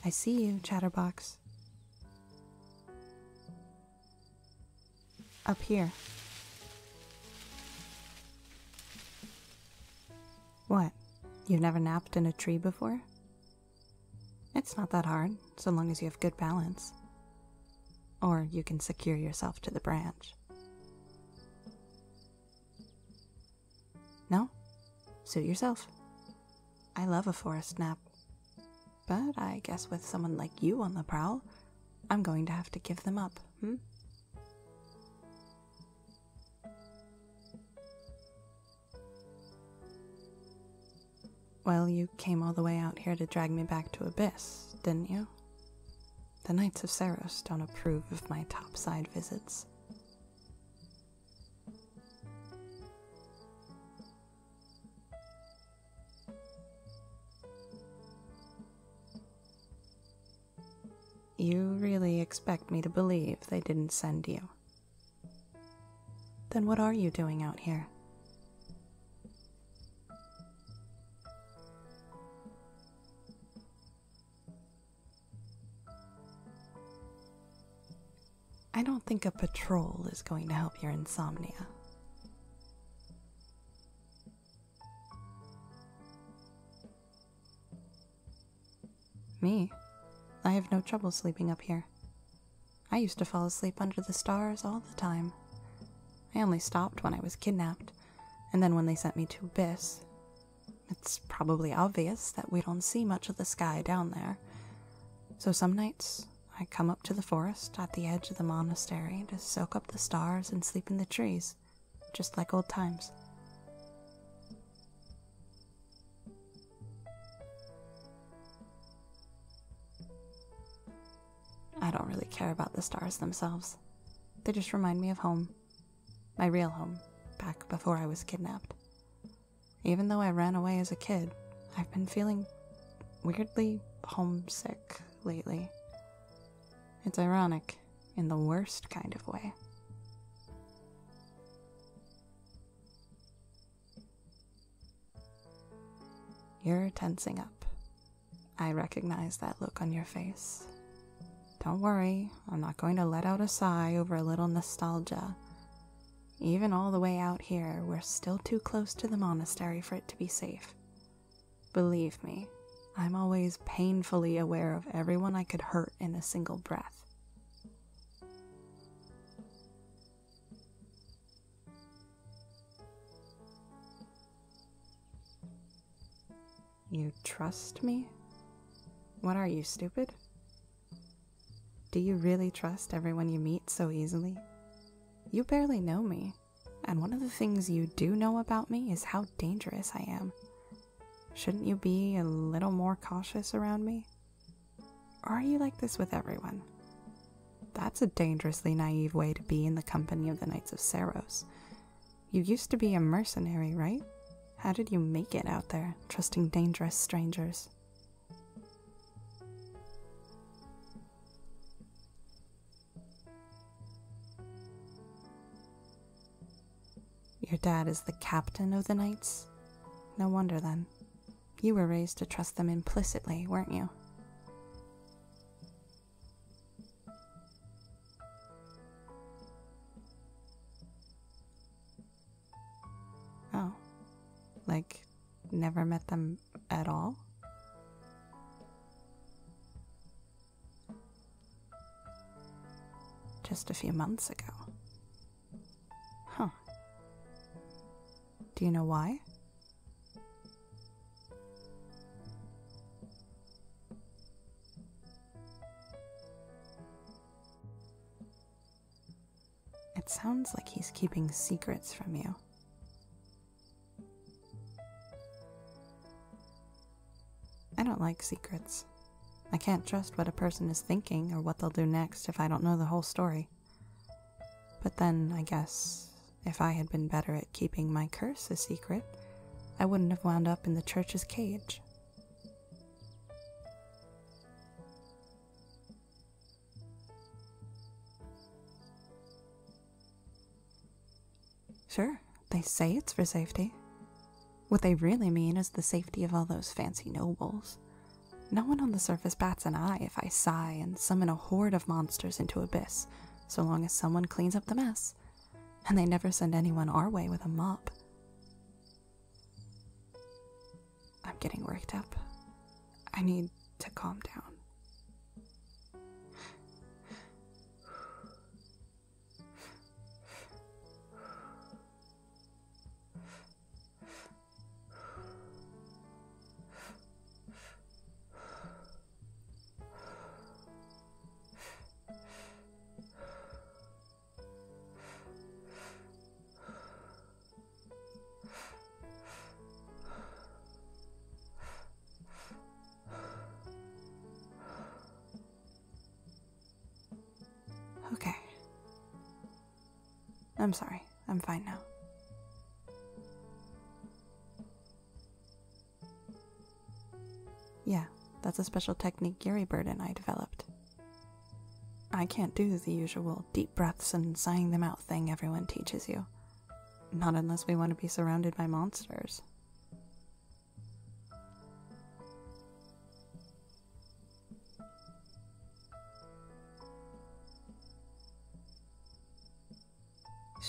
I see you, Chatterbox. Up here. What? You've never napped in a tree before? It's not that hard, so long as you have good balance. Or you can secure yourself to the branch. No? Suit yourself. I love a forest nap. But I guess with someone like you on the prowl, I'm going to have to give them up, Well, you came all the way out here to drag me back to Abyss, didn't you? The Knights of Saros don't approve of my topside visits. You really expect me to believe they didn't send you? Then what are you doing out here? I don't think a patrol is going to help your insomnia. Me? I have no trouble sleeping up here. I used to fall asleep under the stars all the time. I only stopped when I was kidnapped, and then when they sent me to Abyss. It's probably obvious that we don't see much of the sky down there, so some nights I come up to the forest at the edge of the monastery to soak up the stars and sleep in the trees, just like old times. I don't really care about the stars themselves. They just remind me of home. My real home, back before I was kidnapped. Even though I ran away as a kid, I've been feeling weirdly homesick lately. It's ironic, in the worst kind of way. You're tensing up. I recognize that look on your face. Don't worry, I'm not going to let out a sigh over a little nostalgia. Even all the way out here, we're still too close to the monastery for it to be safe. Believe me, I'm always painfully aware of everyone I could hurt in a single breath. You trust me? What are you, stupid? Do you really trust everyone you meet so easily? You barely know me, and one of the things you do know about me is how dangerous I am. Shouldn't you be a little more cautious around me? Or are you like this with everyone? That's a dangerously naive way to be in the company of the Knights of Saros. You used to be a mercenary, right? How did you make it out there, trusting dangerous strangers? Your dad is the captain of the Knights? No wonder then. You were raised to trust them implicitly, weren't you? Oh. Like, never met them at all? Just a few months ago. Huh. Do you know why? It sounds like he's keeping secrets from you. I don't like secrets. I can't trust what a person is thinking or what they'll do next if I don't know the whole story. But then, I guess, if I had been better at keeping my curse a secret, I wouldn't have wound up in the church's cage. Sure, they say it's for safety. What they really mean is the safety of all those fancy nobles. No one on the surface bats an eye if I sigh and summon a horde of monsters into Abyss, so long as someone cleans up the mess, and they never send anyone our way with a mop. I'm getting worked up. I need to calm down. Okay. I'm sorry. I'm fine now. Yeah, that's a special technique Yuri Bird and I developed. I can't do the usual deep breaths and sighing them out thing everyone teaches you. Not unless we want to be surrounded by monsters.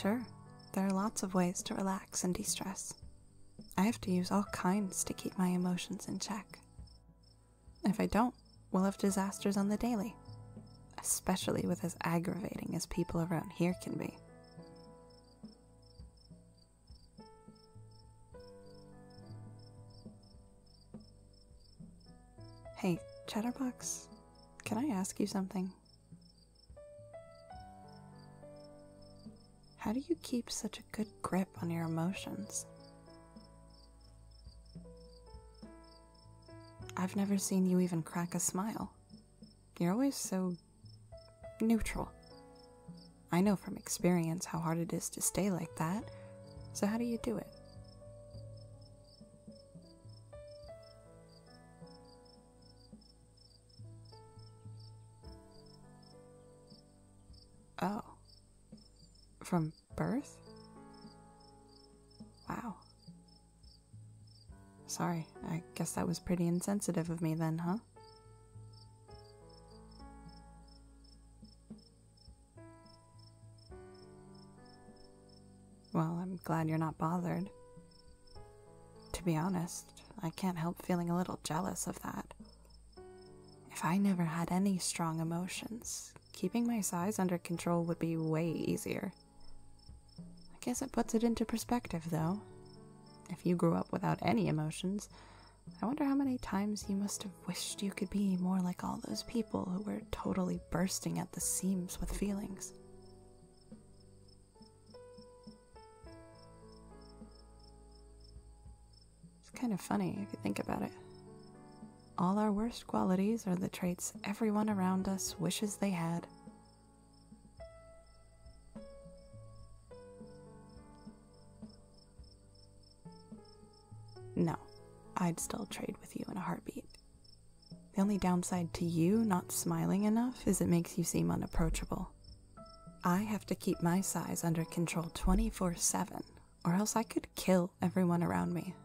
Sure, there are lots of ways to relax and de-stress. I have to use all kinds to keep my emotions in check. If I don't, we'll have disasters on the daily, especially with as aggravating as people around here can be. Hey, Chatterbox, can I ask you something? How do you keep such a good grip on your emotions? I've never seen you even crack a smile. You're always so neutral. I know from experience how hard it is to stay like that, so how do you do it? Oh. From birth? Wow. Sorry, I guess that was pretty insensitive of me then, huh? Well, I'm glad you're not bothered. To be honest, I can't help feeling a little jealous of that. If I never had any strong emotions, keeping my size under control would be way easier. I guess it puts it into perspective, though. If you grew up without any emotions, I wonder how many times you must have wished you could be more like all those people who were totally bursting at the seams with feelings. It's kind of funny if you think about it. All our worst qualities are the traits everyone around us wishes they had. No, I'd still trade with you in a heartbeat. The only downside to you not smiling enough is it makes you seem unapproachable. I have to keep my size under control 24/7, or else I could kill everyone around me.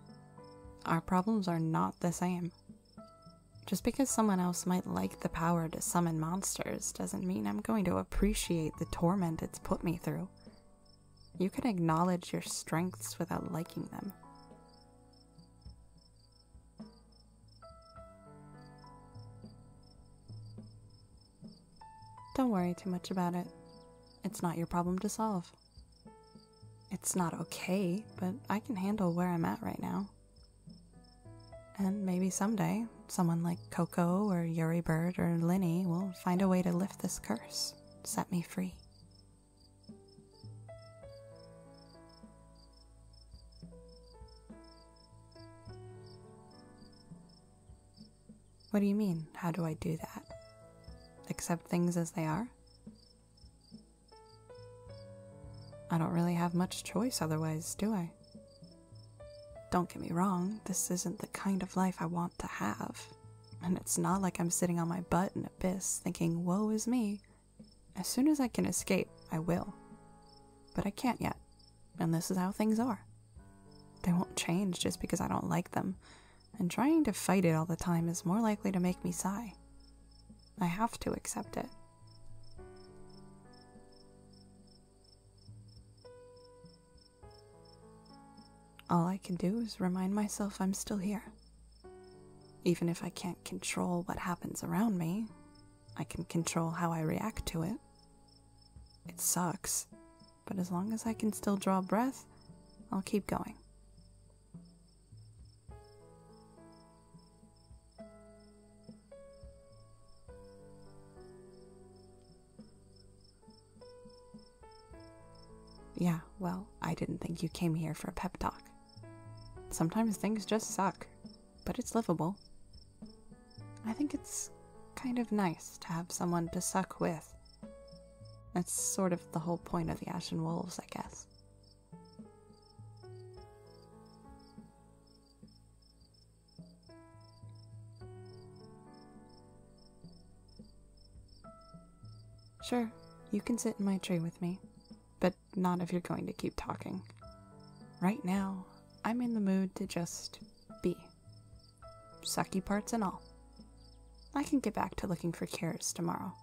Our problems are not the same. Just because someone else might like the power to summon monsters doesn't mean I'm going to appreciate the torment it's put me through. You can acknowledge your strengths without liking them. Don't worry too much about it. It's not your problem to solve. It's not okay, but I can handle where I'm at right now. And maybe someday, someone like Coco or Yuri Bird or Leonie will find a way to lift this curse, set me free. What do you mean, how do I do that? Accept things as they are? I don't really have much choice otherwise, do I? Don't get me wrong, this isn't the kind of life I want to have. And it's not like I'm sitting on my butt in Abyss thinking, woe is me. As soon as I can escape, I will. But I can't yet, and this is how things are. They won't change just because I don't like them, and trying to fight it all the time is more likely to make me sigh. I have to accept it. All I can do is remind myself I'm still here. Even if I can't control what happens around me, I can control how I react to it. It sucks, but as long as I can still draw breath, I'll keep going. Yeah, well, I didn't think you came here for a pep talk. Sometimes things just suck, but it's livable. I think it's kind of nice to have someone to suck with. That's sort of the whole point of the Ashen Wolves, I guess. Sure, you can sit in my tree with me, but not if you're going to keep talking. Right now, I'm in the mood to just be. Sucky parts and all. I can get back to looking for cures tomorrow.